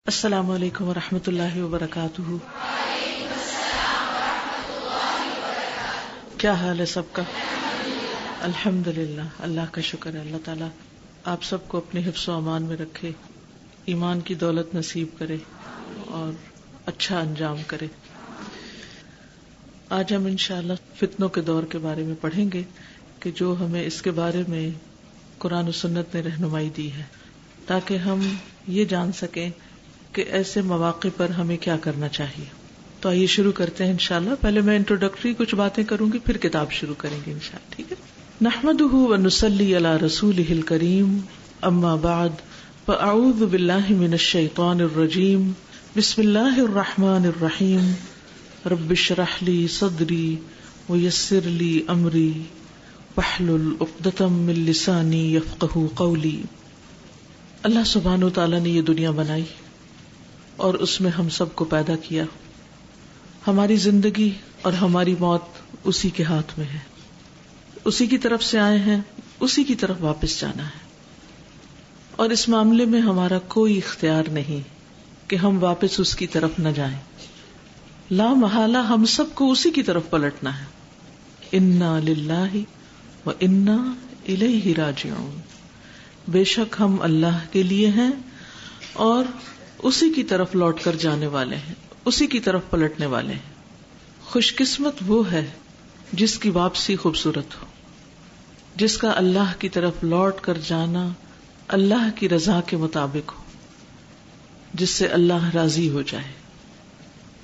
السلام علیکم ورحمۃ اللہ وبرکاتہ۔ کیا حال ہے سب کا؟ الحمدللہ، اللہ کا شکر ہے۔ اللہ تعالیٰ آپ سب کو اپنے حفظ و امان میں رکھے، ایمان کی دولت نصیب کرے اور اچھا انجام کرے۔ آج ہم انشاءاللہ فتنوں کے دور کے بارے میں پڑھیں گے کہ جو ہمیں اس کے بارے میں قرآن و سنت نے رہنمائی دی ہے، تاکہ ہم یہ جان سکیں کہ ایسے مواقع پر ہمیں کیا کرنا چاہیے۔ تو آئیے شروع کرتے ہیں انشاءاللہ۔ پہلے میں انٹروڈکٹری کچھ باتیں کروں گی، پھر کتاب شروع کریں گے انشاءاللہ، ٹھیک ہے؟ نحمدہ ونصلی علی رسولہ الکریم، اما بعد، فاعوذ باللہ من الشیطان الرجیم، بسم اللہ الرحمن الرحیم، رب اشرح لی صدری ویسر لی امری واحلل عقدۃ من لسانی یفقہوا قولی۔ اللہ سبحانہ و تعالیٰ نے یہ دنیا بنائی اور اس میں ہم سب کو پیدا کیا۔ ہماری زندگی اور ہماری موت اسی کے ہاتھ میں ہے، اسی کی طرف سے آئے ہیں، اسی کی طرف واپس جانا ہے، اور اس معاملے میں ہمارا کوئی اختیار نہیں کہ ہم واپس اس کی طرف نہ جائیں۔ لا محالہ ہم سب کو اسی کی طرف پلٹنا ہے۔ انا للہ و انا الیہ راجعون، بے شک ہم اللہ کے لیے ہیں اور اسی کی طرف لوٹ کر جانے والے ہیں، اسی کی طرف پلٹنے والے ہیں۔ خوش قسمت وہ ہے جس کی واپسی خوبصورت ہو، جس کا اللہ کی طرف لوٹ کر جانا اللہ کی رضا کے مطابق ہو، جس سے اللہ راضی ہو جائے،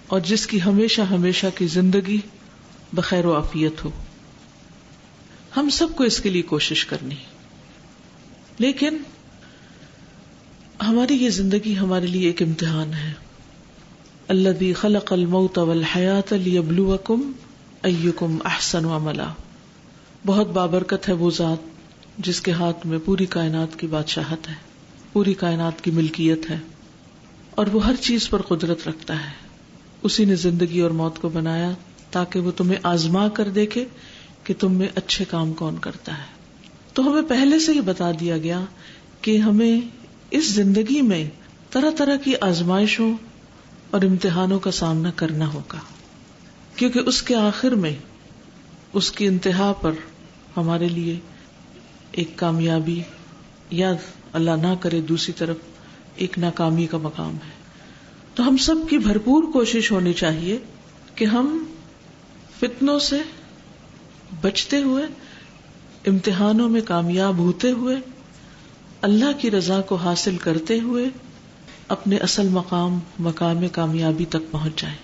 اور جس کی ہمیشہ ہمیشہ کی زندگی بخیر و عافیت ہو۔ ہم سب کو اس کے لیے کوشش کرنی، لیکن ہماری یہ زندگی ہمارے لیے ایک امتحان ہے۔ الذی خلق الموت والحیاۃ لیبلوکم ایکم احسن عملا۔ بہت بابرکت ہے وہ ذات جس کے ہاتھ میں پوری کائنات کی بادشاہت ہے، پوری کائنات کی ملکیت ہے، اور وہ ہر چیز پر قدرت رکھتا ہے۔ اسی نے زندگی اور موت کو بنایا تاکہ وہ تمہیں آزما کر دیکھے کہ تم میں اچھے کام کون کرتا ہے۔ تو ہمیں پہلے سے ہی بتا دیا گیا کہ ہمیں اس زندگی میں طرح طرح کی آزمائشوں اور امتحانوں کا سامنا کرنا ہوگا، کیونکہ اس کے آخر میں، اس کی انتہا پر ہمارے لیے ایک کامیابی یا اللہ نہ کرے دوسری طرف ایک ناکامی کا مقام ہے۔ تو ہم سب کی بھرپور کوشش ہونی چاہیے کہ ہم فتنوں سے بچتے ہوئے، امتحانوں میں کامیاب ہوتے ہوئے، اللہ کی رضا کو حاصل کرتے ہوئے اپنے اصل مقام کامیابی تک پہنچ جائیں۔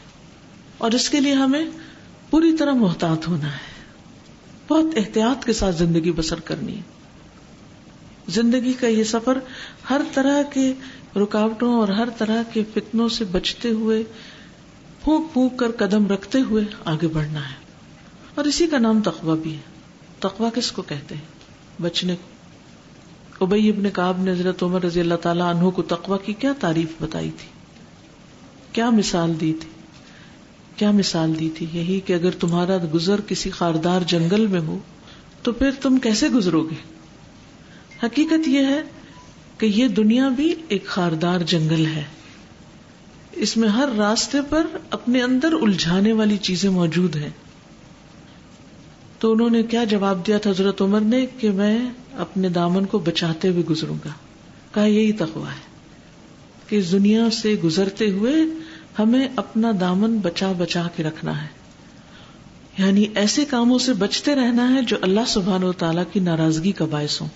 اور اس کے لیے ہمیں پوری طرح محتاط ہونا ہے، بہت احتیاط کے ساتھ زندگی بسر کرنی ہے۔ زندگی کا یہ سفر ہر طرح کے رکاوٹوں اور ہر طرح کے فتنوں سے بچتے ہوئے، پھونک پھونک کر قدم رکھتے ہوئے آگے بڑھنا ہے۔ اور اسی کا نام تقویٰ بھی ہے۔ تقویٰ کس کو کہتے ہیں؟ بچنے کو۔ ابی ابن کعب نے حضرت عمر رضی اللہ تعالیٰ عنہ کو تقویٰ کی کیا تعریف بتائی تھی، کیا مثال دی تھی؟ کیا مثال دی تھی؟ یہی کہ اگر تمہارا گزر کسی خاردار جنگل میں ہو تو پھر تم کیسے گزرو گے؟ حقیقت یہ ہے کہ یہ دنیا بھی ایک خاردار جنگل ہے، اس میں ہر راستے پر اپنے اندر الجھانے والی چیزیں موجود ہیں۔ تو انہوں نے کیا جواب دیا تھا حضرت عمر نے کہ میں اپنے دامن کو بچاتے ہوئے گزروں گا۔ کہا یہی تقویٰ ہے کہ اس دنیا سے گزرتے ہوئے ہمیں اپنا دامن بچا بچا کے رکھنا ہے، یعنی ایسے کاموں سے بچتے رہنا ہے جو اللہ سبحانہ و تعالیٰ کی ناراضگی کا باعث ہوں،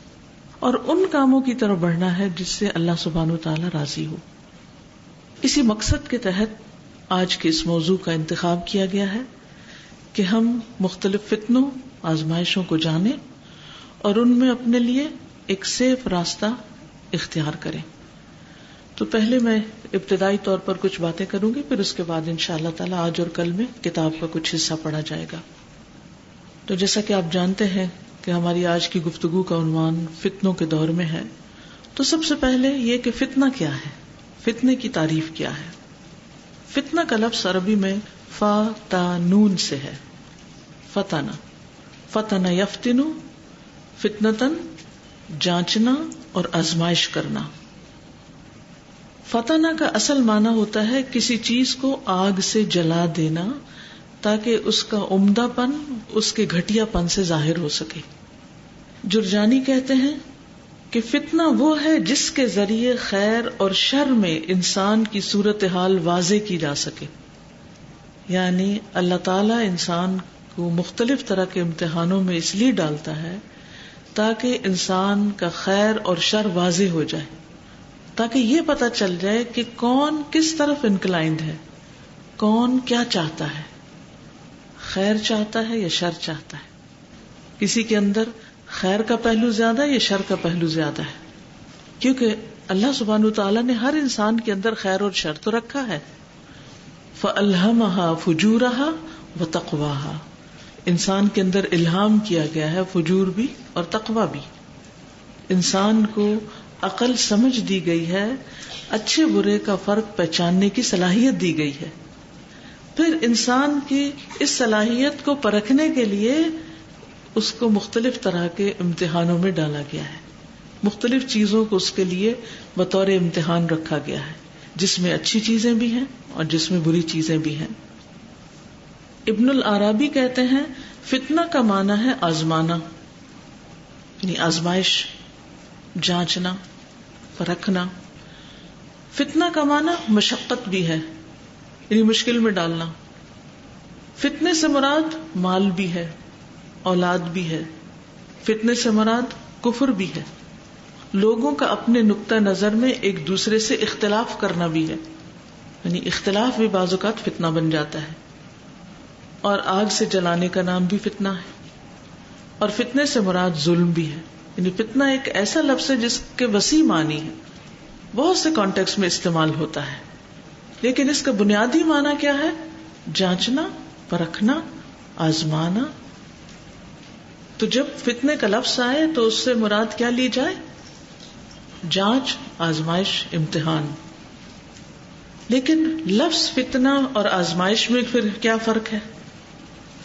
اور ان کاموں کی طرف بڑھنا ہے جس سے اللہ سبحانہ و تعالیٰ راضی ہو۔ اسی مقصد کے تحت آج کے اس موضوع کا انتخاب کیا گیا ہے کہ ہم مختلف فتنوں، آزمائشوں کو جانیں اور ان میں اپنے لیے ایک سیف راستہ اختیار کریں۔ تو پہلے میں ابتدائی طور پر کچھ باتیں کروں گی، پھر اس کے بعد انشاءاللہ تعالی آج اور کل میں کتاب کا کچھ حصہ پڑھا جائے گا۔ تو جیسا کہ آپ جانتے ہیں کہ ہماری آج کی گفتگو کا عنوان فتنوں کے دور میں ہے، تو سب سے پہلے یہ کہ فتنہ کیا ہے، فتنے کی تعریف کیا ہے۔ فتنہ کا لفظ عربی میں فا تا نون سے ہے۔ فتنہ، فتنہ یفتنو، فتنتن جانچنا اور آزمائش کرنا۔ فتنہ کا اصل معنی ہوتا ہے کسی چیز کو آگ سے جلا دینا تاکہ اس کا عمدہ پن اس کے گھٹیا پن سے ظاہر ہو سکے. جرجانی کہتے ہیں کہ فتنہ وہ ہے جس کے ذریعے خیر اور شر میں انسان کی صورتحال واضح کی جا سکے. یعنی اللہ تعالیٰ انسان کو مختلف طرح کے امتحانوں میں اس لیے ڈالتا ہے تاکہ انسان کا خیر اور شر واضح ہو جائے، تاکہ یہ پتہ چل جائے کہ کون کس طرف انکلائنڈ ہے، کون کیا چاہتا ہے، خیر چاہتا ہے یا شر چاہتا ہے. کسی کے اندر خیر کا پہلو زیادہ ہے یا شر کا پہلو زیادہ ہے، کیونکہ اللہ سبحانہ وتعالیٰ نے ہر انسان کے اندر خیر اور شر تو رکھا ہے. فَأَلْهَمَهَا فُجُورَهَا وَتَقْوَاهَا، انسان کے اندر الہام کیا گیا ہے فجور بھی اور تقوی بھی. انسان کو عقل سمجھ دی گئی ہے، اچھے برے کا فرق پہچاننے کی صلاحیت دی گئی ہے. پھر انسان کی اس صلاحیت کو پرکھنے کے لیے اس کو مختلف طرح کے امتحانوں میں ڈالا گیا ہے، مختلف چیزوں کو اس کے لیے بطور امتحان رکھا گیا ہے، جس میں اچھی چیزیں بھی ہیں اور جس میں بری چیزیں بھی ہیں. ابن العرابی کہتے ہیں فتنہ کا معنی ہے آزمانا، یعنی آزمائش، جانچنا، پرکھنا. فتنہ کا معنی مشقت بھی ہے، یعنی مشکل میں ڈالنا. فتنے سے مراد مال بھی ہے، اولاد بھی ہے. فتنے سے مراد کفر بھی ہے، لوگوں کا اپنے نقطہ نظر میں ایک دوسرے سے اختلاف کرنا بھی ہے، یعنی اختلاف بھی بعض اوقات فتنہ بن جاتا ہے. اور آگ سے جلانے کا نام بھی فتنہ ہے. اور فتنے سے مراد ظلم بھی ہے، یعنی فتنہ ایک ایسا لفظ ہے جس کے وسیع معنی ہے، بہت سے کانٹیکس میں استعمال ہوتا ہے، لیکن اس کا بنیادی معنی کیا ہے؟ جانچنا، پرکھنا، آزمانا. تو جب فتنے کا لفظ آئے تو اس سے مراد کیا لی جائے؟ جانچ، آزمائش، امتحان. لیکن لفظ فتنہ اور آزمائش میں پھر کیا فرق ہے؟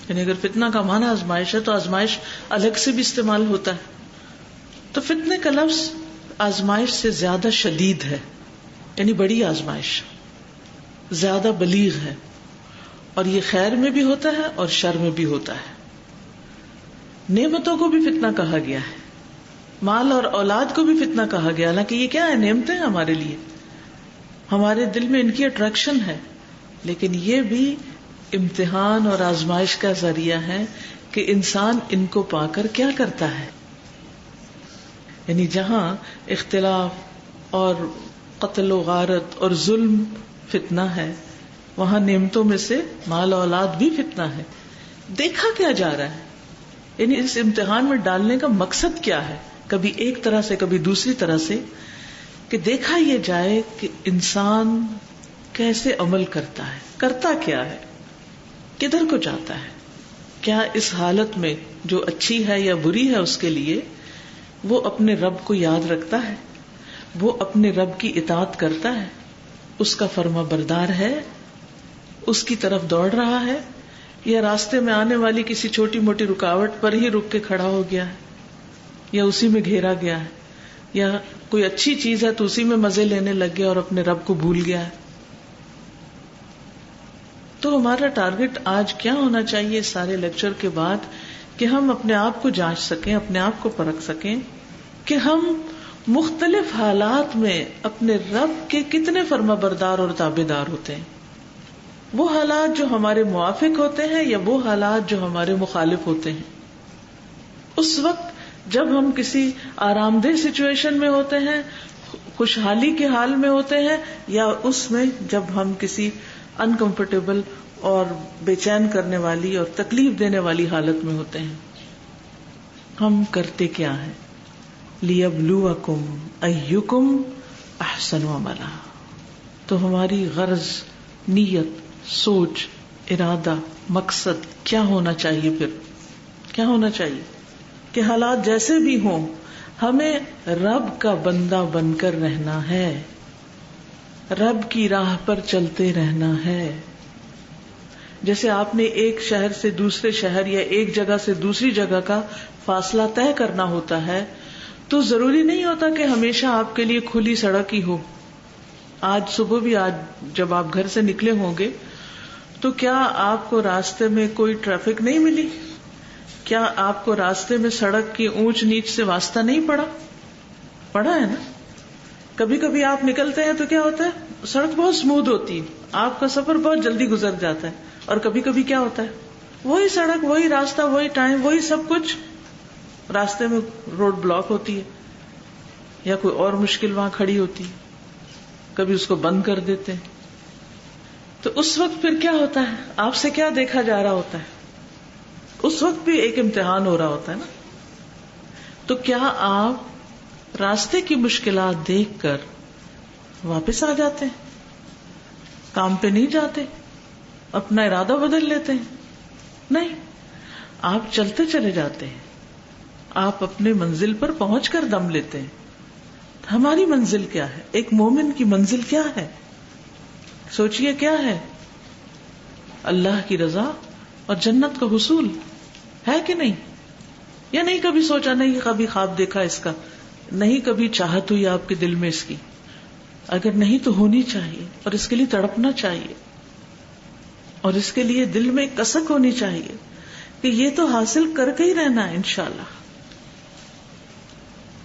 یعنی اگر فتنہ کا معنی آزمائش ہے تو آزمائش الگ سے بھی استعمال ہوتا ہے. تو فتنے کا لفظ آزمائش سے زیادہ شدید ہے، یعنی بڑی آزمائش، زیادہ بلیغ ہے، اور یہ خیر میں بھی ہوتا ہے اور شر میں بھی ہوتا ہے. نعمتوں کو بھی فتنہ کہا گیا ہے، مال اور اولاد کو بھی فتنہ کہا گیا. حالانکہ یہ کیا ہے؟ نعمتیں ہیں ہمارے لیے، ہمارے دل میں ان کی اٹریکشن ہے، لیکن یہ بھی امتحان اور آزمائش کا ذریعہ ہے کہ انسان ان کو پا کر کیا کرتا ہے. یعنی جہاں اختلاف اور قتل و غارت اور ظلم فتنہ ہے، وہاں نعمتوں میں سے مال و اولاد بھی فتنہ ہے. دیکھا کیا جا رہا ہے؟ یعنی اس امتحان میں ڈالنے کا مقصد کیا ہے؟ کبھی ایک طرح سے کبھی دوسری طرح سے، کہ دیکھا یہ جائے کہ انسان کیسے عمل کرتا ہے، کرتا کیا ہے، کدھر کو جاتا ہے. کیا اس حالت میں جو اچھی ہے یا بری ہے اس کے لیے وہ اپنے رب کو یاد رکھتا ہے، وہ اپنے رب کی اطاعت کرتا ہے، اس کا فرما بردار ہے، اس کی طرف دوڑ رہا ہے، یا راستے میں آنے والی کسی چھوٹی موٹی رکاوٹ پر ہی رک کے کھڑا ہو گیا ہے، یا اسی میں گھیرا گیا ہے، یا کوئی اچھی چیز ہے تو اسی میں مزے لینے لگ گیا اور اپنے رب کو بھول گیا ہے. تو ہمارا ٹارگٹ آج کیا ہونا چاہیے اس سارے لیکچر کے بعد؟ کہ ہم اپنے آپ کو جانچ سکیں، اپنے آپ کو پرکھ سکیں کہ ہم مختلف حالات میں اپنے رب کے کتنے فرما بردار اور تابعدار ہوتے ہیں. وہ حالات جو ہمارے موافق ہوتے ہیں یا وہ حالات جو ہمارے مخالف ہوتے ہیں. اس وقت جب ہم کسی آرام دہ سچویشن میں ہوتے ہیں، خوشحالی کے حال میں ہوتے ہیں، یا اس میں جب ہم کسی انکمفرٹیبل اور بے چین کرنے والی اور تکلیف دینے والی حالت میں ہوتے ہیں، ہم کرتے کیا ہیں؟ لِيَبْلُوَكُمْ أَيُّكُمْ أَحْسَنُ عَمَلًا. تو ہماری غرض، نیت، سوچ، ارادہ، مقصد کیا ہونا چاہیے؟ پھر کیا ہونا چاہیے کہ حالات جیسے بھی ہوں ہمیں رب کا بندہ بن کر رہنا ہے، رب کی راہ پر چلتے رہنا ہے. جیسے آپ نے ایک شہر سے دوسرے شہر یا ایک جگہ سے دوسری جگہ کا فاصلہ طے کرنا ہوتا ہے، تو ضروری نہیں ہوتا کہ ہمیشہ آپ کے لیے کھلی سڑک ہی ہو. آج صبح بھی جب آپ گھر سے نکلے ہوں گے تو کیا آپ کو راستے میں کوئی ٹریفک نہیں ملی؟ کیا آپ کو راستے میں سڑک کی اونچ نیچ سے واسطہ نہیں پڑا ہے نا؟ کبھی کبھی آپ نکلتے ہیں تو کیا ہوتا ہے، سڑک بہت اسموتھ ہوتی ہے، آپ کا سفر بہت جلدی گزر جاتا ہے، اور کبھی کبھی کیا ہوتا ہے، وہی سڑک، وہی راستہ، وہی ٹائم، وہی سب کچھ، راستے میں روڈ بلاک ہوتی ہے یا کوئی اور مشکل وہاں کھڑی ہوتی ہے، کبھی اس کو بند کر دیتے ہیں. تو اس وقت پھر کیا ہوتا ہے، آپ سے کیا دیکھا جا رہا ہوتا ہے؟ اس وقت بھی ایک امتحان ہو رہا ہوتا ہے نا. تو کیا آپ راستے کی مشکلات دیکھ کر واپس آ جاتے ہیں، کام پہ نہیں جاتے، اپنا ارادہ بدل لیتے ہیں؟ نہیں، آپ چلتے چلے جاتے ہیں، آپ اپنے منزل پر پہنچ کر دم لیتے ہیں. ہماری منزل کیا ہے؟ ایک مومن کی منزل کیا ہے؟ سوچئے کیا ہے؟ اللہ کی رضا اور جنت کا حصول ہے کہ نہیں؟ یا نہیں کبھی سوچا، نہیں کبھی خواب دیکھا اس کا، نہیں کبھی چاہت ہوئی آپ کے دل میں اس کی؟ اگر نہیں تو ہونی چاہیے، اور اس کے لیے تڑپنا چاہیے، اور اس کے لیے دل میں کسک ہونی چاہیے کہ یہ تو حاصل کر کے ہی رہنا ہے انشاءاللہ.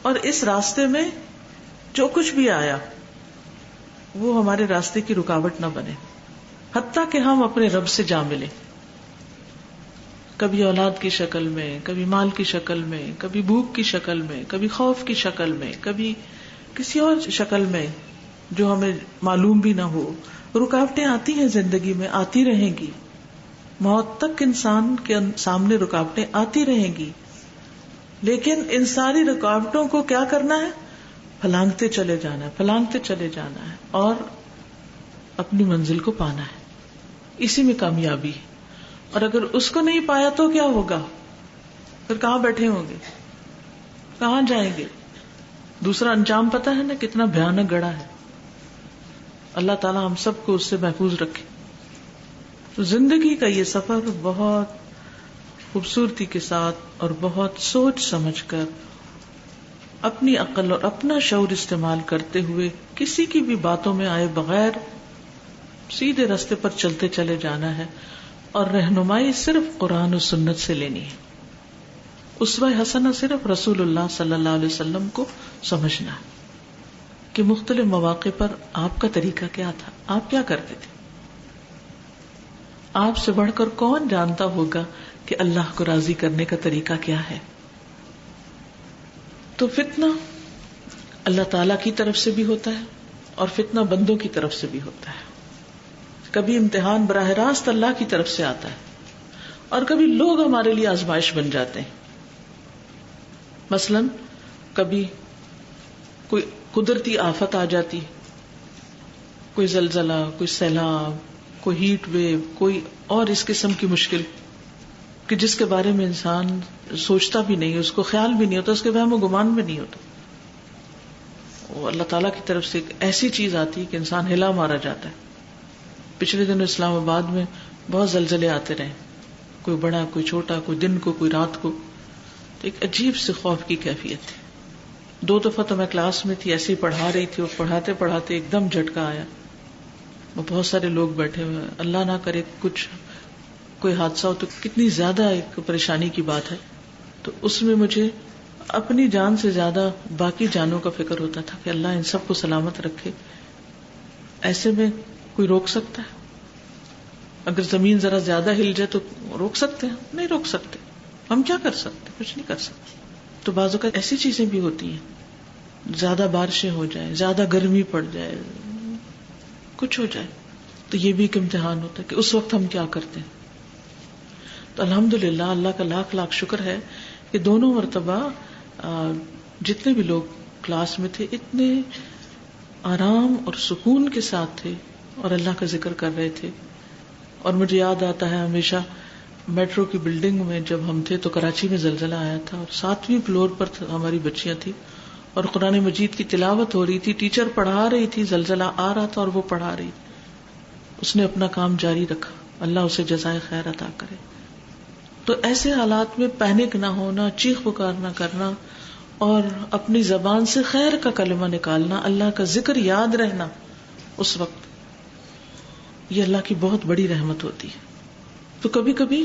اور اس راستے میں جو کچھ بھی آیا وہ ہمارے راستے کی رکاوٹ نہ بنے، حتیٰ کہ ہم اپنے رب سے جا ملیں، کبھی اولاد کی شکل میں، کبھی مال کی شکل میں، کبھی بھوک کی شکل میں، کبھی خوف کی شکل میں، کبھی کسی اور شکل میں جو ہمیں معلوم بھی نہ ہو. رکاوٹیں آتی ہیں زندگی میں، آتی رہیں گی، موت تک انسان کے سامنے رکاوٹیں آتی رہیں گی، لیکن ان ساری رکاوٹوں کو کیا کرنا ہے؟ پھلانگتے چلے جانا ہے، پھلانگتے چلے جانا ہے، اور اپنی منزل کو پانا ہے. اسی میں کامیابی ہے. اور اگر اس کو نہیں پایا تو کیا ہوگا؟ پھر کہاں بیٹھے ہوں گے، کہاں جائیں گے؟ دوسرا انجام پتہ ہے نا کتنا بھیانک گڑا ہے. اللہ تعالی ہم سب کو اس سے محفوظ رکھے. تو زندگی کا یہ سفر بہت خوبصورتی کے ساتھ اور بہت سوچ سمجھ کر، اپنی عقل اور اپنا شعور استعمال کرتے ہوئے، کسی کی بھی باتوں میں آئے بغیر سیدھے راستے پر چلتے چلے جانا ہے، اور رہنمائی صرف قرآن و سنت سے لینی ہے. اسوہ حسنہ صرف رسول اللہ صلی اللہ علیہ وسلم کو سمجھنا ہے کہ مختلف مواقع پر آپ کا طریقہ کیا تھا، آپ کیا کرتے تھے. آپ سے بڑھ کر کون جانتا ہوگا کہ اللہ کو راضی کرنے کا طریقہ کیا ہے. تو فتنہ اللہ تعالی کی طرف سے بھی ہوتا ہے اور فتنہ بندوں کی طرف سے بھی ہوتا ہے. کبھی امتحان براہ راست اللہ کی طرف سے آتا ہے، اور کبھی لوگ ہمارے لیے آزمائش بن جاتے ہیں. مثلا کبھی کوئی قدرتی آفت آ جاتی، کوئی زلزلہ، کوئی سیلاب، کوئی ہیٹ ویو، کوئی اور اس قسم کی مشکل کہ جس کے بارے میں انسان سوچتا بھی نہیں، اس کو خیال بھی نہیں ہوتا، اس کے وہم و گمان بھی نہیں ہوتا. وہ اللہ تعالیٰ کی طرف سے ایک ایسی چیز آتی ہے کہ انسان ہلا مارا جاتا ہے. پچھلے دن اسلام آباد میں بہت زلزلے آتے رہے، کوئی بڑا، کوئی چھوٹا، کوئی دن کو، کوئی رات کو. تو ایک عجیب سے خوف کی کیفیت تھی. 2 دفعہ تو میں کلاس میں تھی، ایسے ہی پڑھا رہی تھی، اور پڑھاتے پڑھاتے ایک دم جھٹکا آیا. وہ بہت سارے لوگ بیٹھے ہوئے، اللہ نہ کرے کچھ کوئی حادثہ ہو تو کتنی زیادہ ایک پریشانی کی بات ہے. تو اس میں مجھے اپنی جان سے زیادہ باقی جانوں کا فکر ہوتا تھا کہ اللہ ان سب کو سلامت رکھے. ایسے میں کوئی روک سکتا ہے؟ اگر زمین ذرا زیادہ ہل جائے تو روک سکتے ہیں؟ نہیں روک سکتے. ہم کیا کر سکتے؟ کچھ نہیں کر سکتے. تو بعض اوقات ایسی چیزیں بھی ہوتی ہیں، زیادہ بارشیں ہو جائیں، زیادہ گرمی پڑ جائے، کچھ ہو جائے، تو یہ بھی ایک امتحان ہوتا ہے کہ اس وقت ہم کیا کرتے ہیں. تو الحمدللہ اللہ کا لاکھ لاکھ شکر ہے کہ دونوں مرتبہ جتنے بھی لوگ کلاس میں تھے اتنے آرام اور سکون کے ساتھ تھے اور اللہ کا ذکر کر رہے تھے. اور مجھے یاد آتا ہے ہمیشہ میٹرو کی بلڈنگ میں جب ہم تھے تو کراچی میں زلزلہ آیا تھا، اور 7ویں فلور پر ہماری بچیاں تھیں اور قرآن مجید کی تلاوت ہو رہی تھی. ٹیچر پڑھا رہی تھی، زلزلہ آ رہا تھا اور وہ پڑھا رہی. اس نے اپنا کام جاری رکھا، اللہ اسے جزائے خیر عطا کرے. تو ایسے حالات میں پینک نہ ہونا، چیخ پکار نہ کرنا، اور اپنی زبان سے خیر کا کلمہ نکالنا، اللہ کا ذکر یاد رہنا، اس وقت. یہ اللہ کی بہت بڑی رحمت ہوتی ہے. تو کبھی کبھی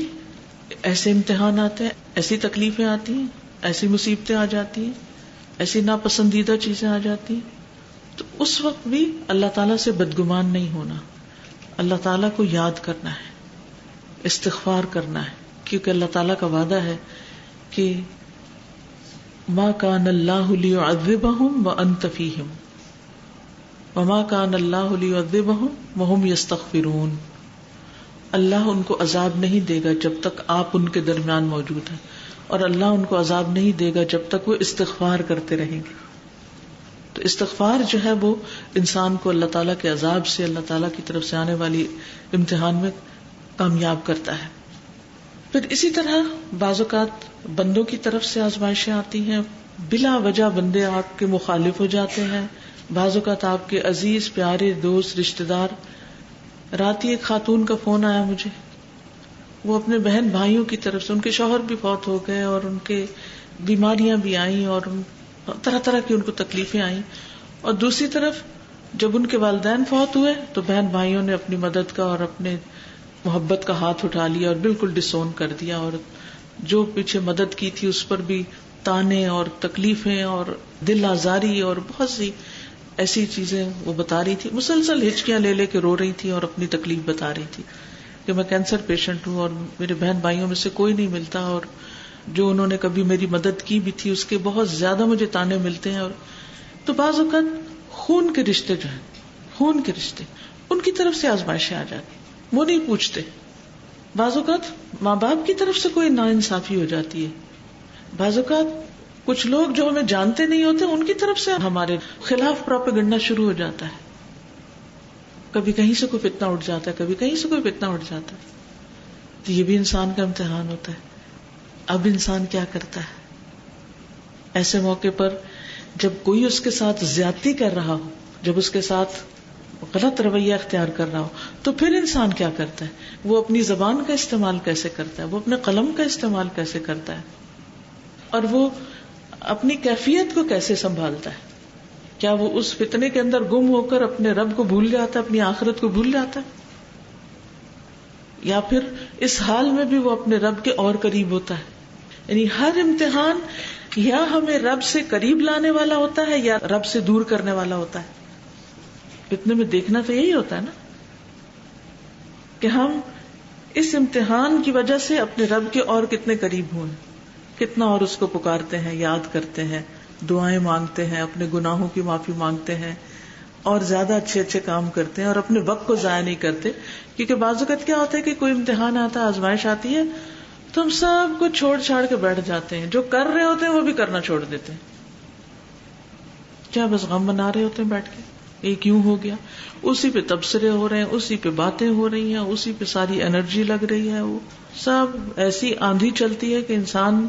ایسے امتحان آتے ہیں، ایسی تکلیفیں آتی ہیں، ایسی مصیبتیں آ جاتی ہیں، ایسی ناپسندیدہ چیزیں آ جاتی ہیں، تو اس وقت بھی اللہ تعالیٰ سے بدگمان نہیں ہونا، اللہ تعالیٰ کو یاد کرنا ہے، استغفار کرنا ہے، کیونکہ اللہ تعالیٰ کا وعدہ ہے کہ ما کان اللہ لیعذبہم وانت فیہم وما کان اللہ لیعذبہم وہم یستغفرون. اللہ ان کو عذاب نہیں دے گا جب تک آپ ان کے درمیان موجود ہیں، اور اللہ ان کو عذاب نہیں دے گا جب تک وہ استغفار کرتے رہیں گے. تو استغفار جو ہے وہ انسان کو اللہ تعالیٰ کے عذاب سے، اللہ تعالیٰ کی طرف سے آنے والی امتحان میں کامیاب کرتا ہے. پھر اسی طرح بعض اوقات بندوں کی طرف سے آزمائشیں آتی ہیں، بلا وجہ بندے آپ کے مخالف ہو جاتے ہیں. بعض اوقات آپ کے عزیز پیارے دوست رشتہ دار. رات ہی ایک خاتون کا فون آیا مجھے، وہ اپنے بہن بھائیوں کی طرف سے، ان کے شوہر بھی فوت ہو گئے اور ان کے بیماریاں بھی آئیں اور طرح طرح کی ان کو تکلیفیں آئیں، اور دوسری طرف جب ان کے والدین فوت ہوئے تو بہن بھائیوں نے اپنی مدد کا اور اپنے محبت کا ہاتھ اٹھا لیا اور بالکل ڈسون کر دیا، اور جو پیچھے مدد کی تھی اس پر بھی تانے اور تکلیفیں اور دل آزاری اور بہت سی ایسی چیزیں وہ بتا رہی تھی. مسلسل ہچکیاں لے لے کے رو رہی تھی اور اپنی تکلیف بتا رہی تھی کہ میں کینسر پیشنٹ ہوں اور میرے بہن بھائیوں میں سے کوئی نہیں ملتا، اور جو انہوں نے کبھی میری مدد کی بھی تھی اس کے بہت زیادہ مجھے تانے ملتے ہیں. اور تو بعض اوقات خون کے رشتے جو ہیں، خون کے رشتے، ان کی طرف سے آزمائشیں آ جاتی، وہ نہیں پوچھتے. بعض اوقات ماں باپ کی طرف سے کوئی ناانصافی ہو جاتی ہے. بعض اوقات کچھ لوگ جو ہمیں جانتے نہیں ہوتے ان کی طرف سے ہمارے خلاف پروپیگنڈا شروع ہو جاتا ہے. کبھی کہیں سے کوئی فتنہ اٹھ جاتا ہے، کبھی کہیں سے کوئی فتنہ اٹھ جاتا ہے. تو یہ بھی انسان کا امتحان ہوتا ہے. اب انسان کیا کرتا ہے ایسے موقع پر جب کوئی اس کے ساتھ زیادتی کر رہا ہو، جب اس کے ساتھ غلط رویہ اختیار کر رہا ہو، تو پھر انسان کیا کرتا ہے؟ وہ اپنی زبان کا استعمال کیسے کرتا ہے، وہ اپنے قلم کا استعمال کیسے کرتا ہے، اور وہ اپنی کیفیت کو کیسے سنبھالتا ہے. کیا وہ اس فتنے کے اندر گم ہو کر اپنے رب کو بھول جاتا ہے، اپنی آخرت کو بھول جاتا ہے، یا پھر اس حال میں بھی وہ اپنے رب کے اور قریب ہوتا ہے؟ یعنی ہر امتحان یا ہمیں رب سے قریب لانے والا ہوتا ہے یا رب سے دور کرنے والا ہوتا ہے. فتنے میں دیکھنا تو یہی ہوتا ہے نا کہ ہم اس امتحان کی وجہ سے اپنے رب کے اور کتنے قریب ہوں، کتنا اور اس کو پکارتے ہیں، یاد کرتے ہیں، دعائیں مانگتے ہیں، اپنے گناہوں کی معافی مانگتے ہیں، اور زیادہ اچھے اچھے کام کرتے ہیں اور اپنے وقت کو ضائع نہیں کرتے. کیونکہ بعض اوقات کیا ہوتا ہے کہ کوئی امتحان آتا ہے، آزمائش آتی ہے، تو ہم سب کو چھوڑ چھاڑ کے بیٹھ جاتے ہیں. جو کر رہے ہوتے ہیں وہ بھی کرنا چھوڑ دیتے ہیں. کیا بس غم بنا رہے ہوتے ہیں بیٹھ کے، یہ کیوں ہو گیا، اسی پہ تبصرے ہو رہے ہیں، اسی پہ باتیں ہو رہی ہیں، اسی پہ ساری انرجی لگ رہی ہے. وہ سب ایسی آندھی چلتی ہے کہ انسان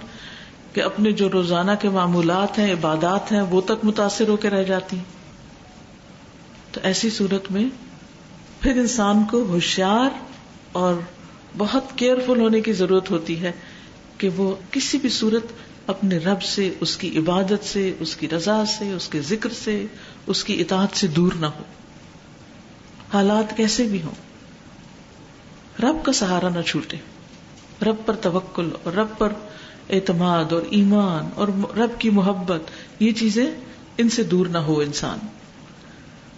کے اپنے جو روزانہ کے معمولات ہیں، عبادات ہیں، وہ تک متاثر ہو کے رہ جاتی ہیں. تو ایسی صورت میں پھر انسان کو ہوشیار اور بہت کیئرفل ہونے کی ضرورت ہوتی ہے کہ وہ کسی بھی صورت اپنے رب سے، اس کی عبادت سے، اس کی رضا سے، اس کے ذکر سے، اس کی اطاعت سے دور نہ ہو، حالات کیسے بھی ہوں. رب کا سہارا نہ چھوٹے، رب پر توکل اور رب پر اعتماد اور ایمان اور رب کی محبت، یہ چیزیں ان سے دور نہ ہو انسان.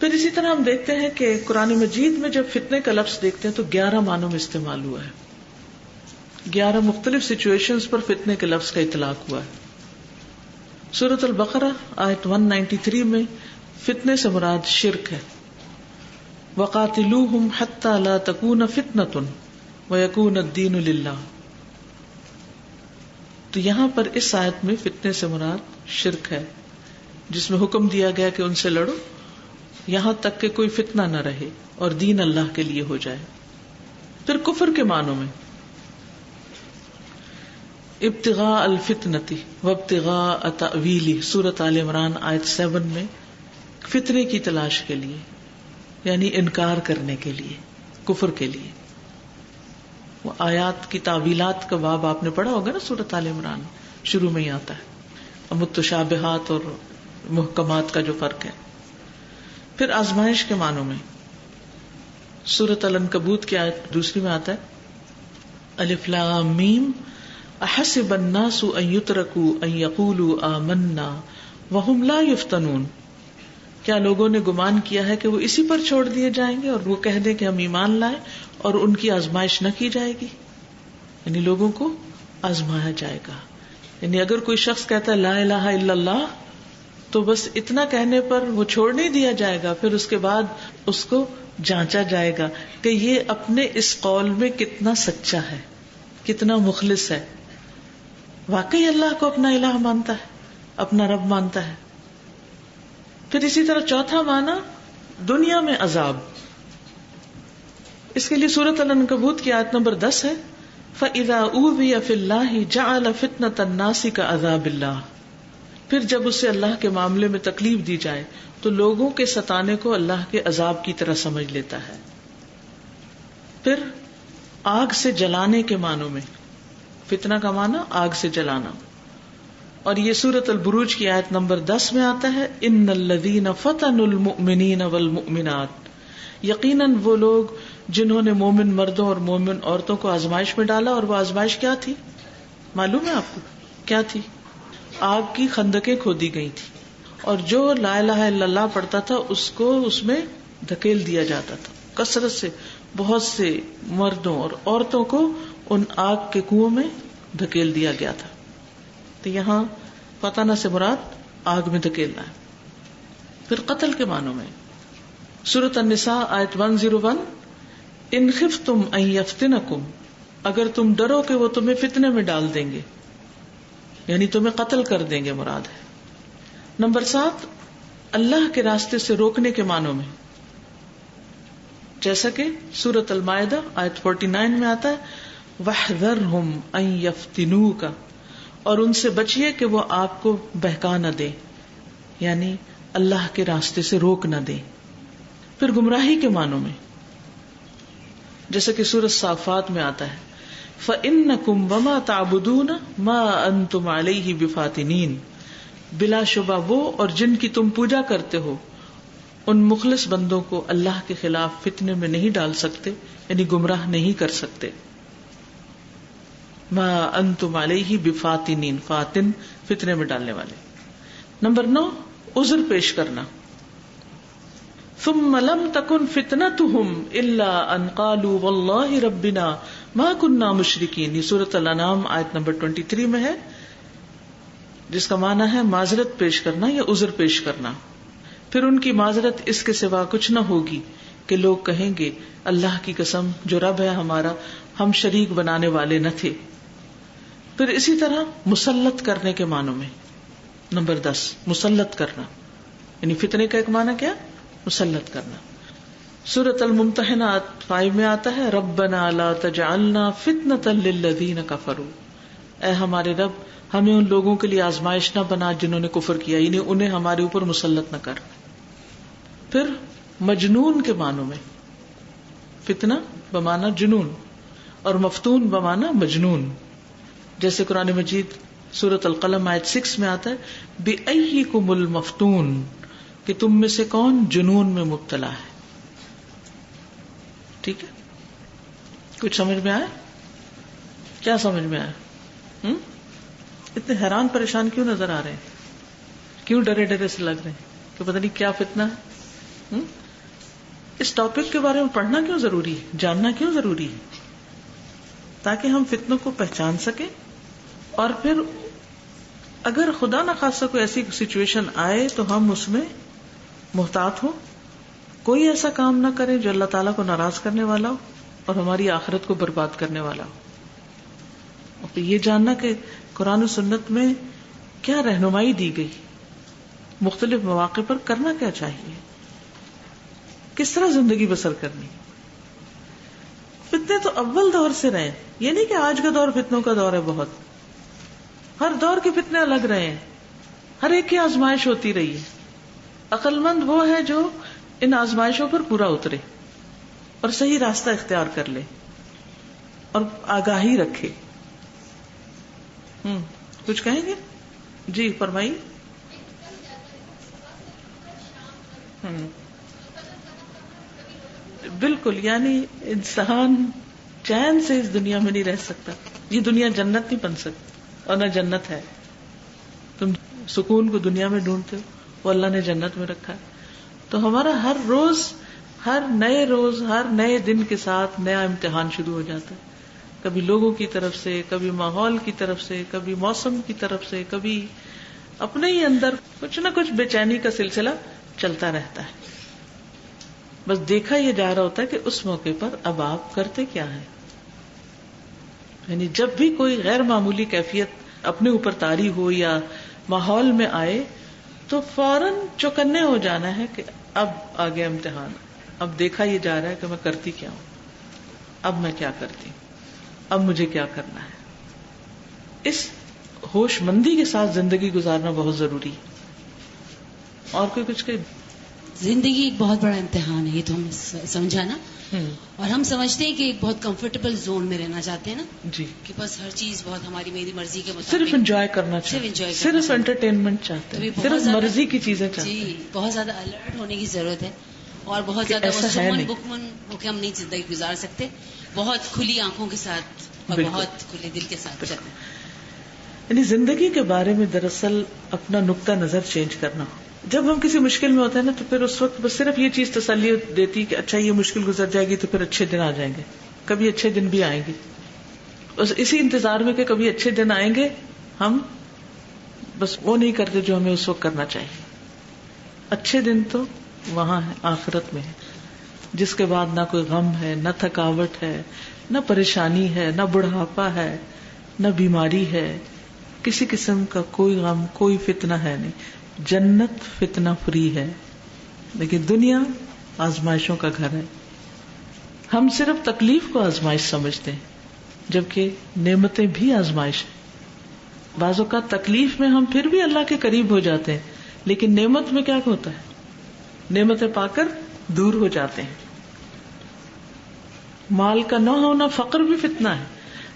پھر اسی طرح ہم دیکھتے ہیں کہ قرآن مجید میں جب فتنے کا لفظ دیکھتے ہیں تو 11 معنوں میں استعمال ہوا ہے. 11 مختلف سچویشنز پر فتنے کے لفظ کا اطلاق ہوا ہے. سورۃ البقرہ آیت 193 میں فتنے سے مراد شرک ہے. وَقَاتِلُوهُمْ حَتَّى لَا تَكُونَ فِتْنَةٌ وَيَكُونَ الدِّينُ لِلَّهِ. تو یہاں پر اس آیت میں فتنے سے مراد شرک ہے، جس میں حکم دیا گیا کہ ان سے لڑو یہاں تک کہ کوئی فتنہ نہ رہے اور دین اللہ کے لیے ہو جائے. پھر کفر کے معنوں میں ابتغاء الفتنتی وابتغاء تأویلی، سورۃ آل عمران آیت 7 میں فتنے کی تلاش کے لیے، یعنی انکار کرنے کے لیے، کفر کے لیے. وہ آیات کی تعویلات کا باب آپ نے پڑھا ہوگا نا، سورۃ آل عمران شروع میں ہی آتا ہے، متشابہات اور محکمات کا جو فرق ہے. پھر آزمائش کے معنوں میں سورۃ العنکبوت کی آیت دوسری میں آتا ہے الف لام میم احسب الناس ان يتركوا ان يقولوا آمنا وهم لا يفتنون. کیا لوگوں نے گمان کیا ہے کہ وہ اسی پر چھوڑ دیے جائیں گے اور وہ کہہ دیں کہ ہم ایمان لائیں اور ان کی آزمائش نہ کی جائے گی؟ یعنی لوگوں کو آزمایا جائے گا. یعنی اگر کوئی شخص کہتا ہے لا الہ الا اللہ تو بس اتنا کہنے پر وہ چھوڑ نہیں دیا جائے گا، پھر اس کے بعد اس کو جانچا جائے گا کہ یہ اپنے اس قول میں کتنا سچا ہے، کتنا مخلص ہے، واقعی اللہ کو اپنا الہ مانتا ہے، اپنا رب مانتا ہے. پھر اسی طرح چوتھا معنی دنیا میں عذاب. اس کے لیے سورۃ العنکبوت کی آیت نمبر 10 ہے فَإِذَا أُوذِيَ فِي اللَّهِ جَعَلَ فِتْنَةَ النَّاسِ كَعَذَابِ اللَّهِ. پھر جب اسے اللہ کے معاملے میں تکلیف دی جائے تو لوگوں کے ستانے کو اللہ کے عذاب کی طرح سمجھ لیتا ہے. پھر آگ سے جلانے کے معنوں میں فتنہ کا معنی آگ سے جلانا، اور یہ سورۃ البروج کی آیت نمبر 10 میں آتا ہے ان الذین فتنوا المؤمنین والمؤمنات. یقیناً وہ لوگ جنہوں نے مومن مردوں اور مومن عورتوں کو آزمائش میں ڈالا، اور وہ آزمائش کیا تھی معلوم ہے آپ کو کیا تھی؟ آگ کی خندقیں کھودی گئی تھی، اور جو لا الہ الا اللہ پڑھتا تھا اس کو اس میں دھکیل دیا جاتا تھا. کثرت سے بہت سے مردوں اور عورتوں کو ان آگ کے کنویں میں دھکیل دیا گیا تھا. تو یہاں فتنہ سے مراد آگ میں دھکیلنا ہے. پھر قتل کے معنوں میں سورۃ النساء آیت 101 ان خفتم ان یفتنکم، اگر تم ڈرو کہ وہ تمہیں فتنے میں ڈال دیں گے، یعنی تمہیں قتل کر دیں گے مراد ہے. نمبر 7 اللہ کے راستے سے روکنے کے معنوں میں، جیسا کہ سورۃ المائدہ آیت 49 میں آتا ہے وَاحْذَرْهُمْ أَن يَفْتِنُوكَ، اور ان سے بچیے کہ وہ آپ کو بہکا نہ دیں، یعنی اللہ کے راستے سے روک نہ دیں. پھر گمراہی کے معنوں میں جیسا کہ سورۃ صافات میں آتا ہے فَإِنَّكُمْ وَمَا تَعْبُدُونَ مَا أَنْتُمْ عَلَيْهِ بِفَاتِنِينَ، بلا شبہ وہ اور جن کی تم پوجا کرتے ہو ان مخلص بندوں کو اللہ کے خلاف فتنے میں نہیں ڈال سکتے، یعنی گمراہ نہیں کر سکتے. ما انتم علیہ بفاتنین، فاتن فتنے میں ڈالنے والے. نمبر 9 عذر پیش کرنا. ثم لم تکن فتنتهم الا ان قالوا واللہ ربنا ما كنا مشرکین. یہ سورۃ الانعام آیت نمبر 23 میں ہے، جس کا معنی ہے معذرت پیش کرنا یا عذر پیش کرنا. پھر ان کی معذرت اس کے سوا کچھ نہ ہوگی کہ لوگ کہیں گے اللہ کی قسم جو رب ہے ہمارا، ہم شریک بنانے والے نہ تھے. پھر اسی طرح مسلط کرنے کے معنوں میں نمبر 10 مسلط کرنا، یعنی فتنے کا ایک معنی کیا؟ مسلط کرنا. سورۃ الممتحنہ 5 میں آتا ہے ربنا لا تجعلنا فتنة للذین کفروا، اے ہمارے رب ہمیں ان لوگوں کے لیے آزمائش نہ بنا جنہوں نے کفر کیا، یعنی انہیں ہمارے اوپر مسلط نہ کر. پھر مجنون کے معنوں میں فتنہ بمعنی جنون اور مفتون بمعنی مجنون، جیسے قرآن مجید سورۃ القلم آیت 6 میں آتا ہے بِأَيِّكُمُ الْمَفْتُونَ، کہ تم میں سے کون جنون میں مبتلا ہے. ٹھیک ہے، کچھ سمجھ میں آیا؟ کیا سمجھ میں آیا؟ اتنے حیران پریشان کیوں نظر آ رہے ہیں؟ کیوں ڈرے ڈرے سے لگ رہے ہیں کہ پتہ نہیں کیا فتنہ ہے؟ اس ٹاپک کے بارے میں پڑھنا کیوں ضروری ہے، جاننا کیوں ضروری ہے؟ تاکہ ہم فتنوں کو پہچان سکیں، اور پھر اگر خدا نخواستہ کوئی ایسی سچویشن آئے تو ہم اس میں محتاط ہوں، کوئی ایسا کام نہ کریں جو اللہ تعالیٰ کو ناراض کرنے والا ہو اور ہماری آخرت کو برباد کرنے والا ہو. اور یہ جاننا کہ قرآن و سنت میں کیا رہنمائی دی گئی، مختلف مواقع پر کرنا کیا چاہیے، کس طرح زندگی بسر کرنی. فتنے تو اول دور سے رہے، یہ نہیں کہ آج کا دور فتنوں کا دور ہے. بہت ہر دور کے فتنے الگ رہے ہیں، ہر ایک کی آزمائش ہوتی رہی ہے. عقل مند وہ ہے جو ان آزمائشوں پر پورا اترے اور صحیح راستہ اختیار کر لے اور آگاہی رکھے. کچھ کہیں گے؟ جی فرمائیے. بالکل، یعنی انسان چین سے اس دنیا میں نہیں رہ سکتا. یہ دنیا جنت نہیں بن سکتی اور نہ جنت ہے. تم سکون کو دنیا میں ڈھونڈتے ہو، وہ اللہ نے جنت میں رکھا ہے. تو ہمارا ہر روز، ہر نئے دن کے ساتھ نیا امتحان شروع ہو جاتا ہے. کبھی لوگوں کی طرف سے، کبھی ماحول کی طرف سے، کبھی موسم کی طرف سے، کبھی اپنے ہی اندر کچھ نہ کچھ بے چینی کا سلسلہ چلتا رہتا ہے. بس دیکھا یہ جا رہا ہوتا ہے کہ اس موقع پر اب آپ کرتے کیا ہیں. یعنی جب بھی کوئی غیر معمولی کیفیت اپنے اوپر طاری ہو یا ماحول میں آئے تو فوراً چوکنے ہو جانا ہے کہ اب آگے امتحان، اب دیکھا یہ جا رہا ہے کہ میں کرتی کیا ہوں، اب میں کیا کرتی ہوں، اب مجھے کیا کرنا ہے. اس ہوش مندی کے ساتھ زندگی گزارنا بہت ضروری ہے. اور کوئی کچھ کہ زندگی ایک بہت بڑا امتحان ہے، یہ تو ہم سمجھا نا. اور ہم سمجھتے ہیں کہ ایک بہت کمفرٹیبل زون میں رہنا چاہتے ہیں نا جی، کہ بس ہر چیز بہت ہماری میری مرضی کے مطابق، صرف انجوائے کرنا چاہتے ہیں، صرف انٹرٹینمنٹ چاہتے ہیں، صرف مرضی کی چیزیں چاہتے ہیں. جی، بہت زیادہ الرٹ ہونے کی ضرورت ہے اور بہت زیادہ سمن بکمن ہو کے ہم نہیں زندگی گزار سکتے. بہت کھلی آنکھوں کے ساتھ اور بہت کھلے دل کے ساتھ چلنا. یعنی زندگی کے بارے میں دراصل اپنا نقطہ نظر چینج کرنا. جب ہم کسی مشکل میں ہوتے ہیں نا تو پھر اس وقت بس صرف یہ چیز تسلی دیتی کہ اچھا یہ مشکل گزر جائے گی تو پھر اچھے دن آ جائیں گے. کبھی اچھے دن بھی آئیں گے، بس اسی انتظار میں کہ کبھی اچھے دن آئیں گے ہم بس وہ نہیں کرتے جو ہمیں اس وقت کرنا چاہیے. اچھے دن تو وہاں ہے، آخرت میں ہے، جس کے بعد نہ کوئی غم ہے، نہ تھکاوٹ ہے، نہ پریشانی ہے، نہ بڑھاپا ہے، نہ بیماری ہے، کسی قسم کا کوئی غم، کوئی فتنہ ہے نہیں. جنت فتنہ فری ہے، لیکن دنیا آزمائشوں کا گھر ہے. ہم صرف تکلیف کو آزمائش سمجھتے ہیں جبکہ نعمتیں بھی آزمائش ہیں. بعض اوقات تکلیف میں ہم پھر بھی اللہ کے قریب ہو جاتے ہیں، لیکن نعمت میں کیا ہوتا ہے؟ نعمتیں پا کر دور ہو جاتے ہیں. مال کا نہ ہونا فقر بھی فتنہ ہے،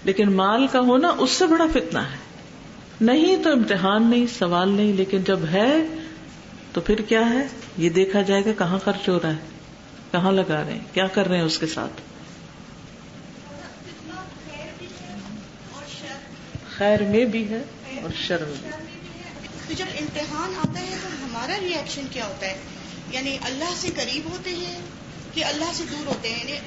لیکن مال کا ہونا اس سے بڑا فتنہ ہے. نہیں تو امتحان نہیں، سوال نہیں، لیکن جب ہے تو پھر کیا ہے یہ دیکھا جائے گا کہاں خرچ ہو رہا ہے، کہاں لگا رہے ہیں، کیا کر رہے ہیں اس کے ساتھ. خیر میں بھی ہے اور شر میں بھی. تو جب امتحان آتا ہے تو ہمارا ری ایکشن کیا ہوتا ہے؟ یعنی اللہ سے قریب ہوتے ہیں کہ اللہ سے دور ہوتے ہیں؟ یعنی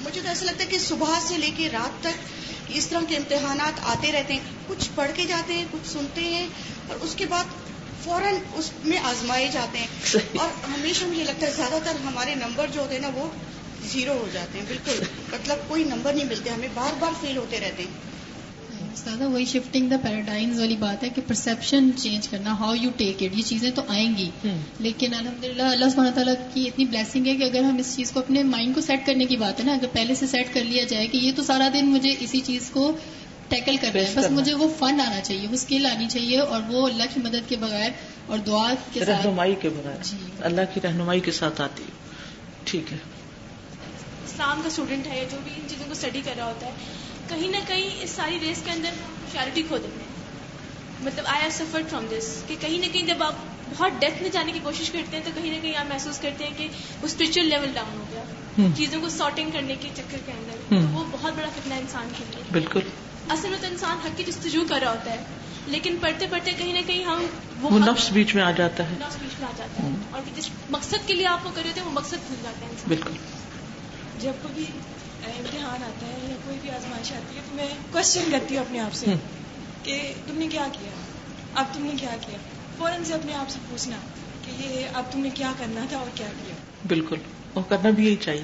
مجھے تو ایسا لگتا ہے کہ صبح سے لے کے رات تک اس طرح کے امتحانات آتے رہتے ہیں. کچھ پڑھ کے جاتے ہیں، کچھ سنتے ہیں، اور اس کے بعد فوراً اس میں آزمائے جاتے ہیں. اور ہمیشہ مجھے لگتا ہے زیادہ تر ہمارے نمبر جو ہوتے ہیں نا وہ زیرو ہو جاتے ہیں. بالکل مطلب کوئی نمبر نہیں ملتے، ہمیں بار بار فیل ہوتے رہتے ہیں. زیادہ وہی شفٹنگ دا پیراڈائمز والی بات ہے کہ پرسیپشن چینج کرنا، ہاؤ یو ٹیک اٹ. یہ چیزیں تو آئیں گی، لیکن الحمدللہ اللہ سبحانہ تعالیٰ کی اتنی بلیسنگ ہے کہ اگر ہم اس چیز کو اپنے مائنڈ کو سیٹ کرنے کی بات ہے نا، اگر پہلے سے سیٹ کر لیا جائے کہ یہ تو سارا دن مجھے اسی چیز کو ٹیکل کرنا ہے، بس مجھے وہ فن آنا چاہیے، وہ اسکل آنی چاہیے، اور وہ اللہ کی مدد کے بغیر اور دعا کے ساتھ، رہنمائی کے بغیر، جی اللہ کی رہنمائی کے ساتھ آتی ہے. ٹھیک ہے. اسلام کا اسٹوڈنٹ ہے جو بھی ان چیزوں کو اسٹڈی کر رہا ہوتا ہے، کہیں نہ کہیں اس ساری ریس کے اندر چیریٹی کھو دیتے ہیں. مطلب I have suffered from this کہ کہیں نہ کہیں جب آپ بہت ڈیپتھ میں جانے کی کوشش کرتے ہیں تو کہیں نہ کہیں آپ محسوس کرتے ہیں کہ وہ اسپرچل لیول ڈاؤن ہو گیا چیزوں کو سارٹنگ کرنے کے چکر کے اندر. تو وہ بہت بڑا فتنہ ہے انسان کے لیے. بالکل. اصل میں تو انسان حق کی جستجو کر رہا ہوتا ہے، لیکن پڑھتے پڑھتے کہیں نہ کہیں ہم وہ نفس بیچ میں آ جاتا ہے، نفس بیچ میں آ جاتا ہے، اور جس مقصد کے لیے آپ کو کر رہے ہوتے ہیں وہ مقصد بھول جاتا ہے انسان. بالکل. جب کوئی امتحان آتا ہے یا کوئی بھی آزمائش آتی ہے تو میں کوشچن کرتی ہوں اپنے آپ سے کہ تم نے کیا کیا، اب تم نے کیا کیا. فوراً سے اپنے آپ سے پوچھنا کہ یہ اب تم نے کیا کرنا تھا اور کیا کیا. بالکل، اور کرنا بھی یہی چاہیے.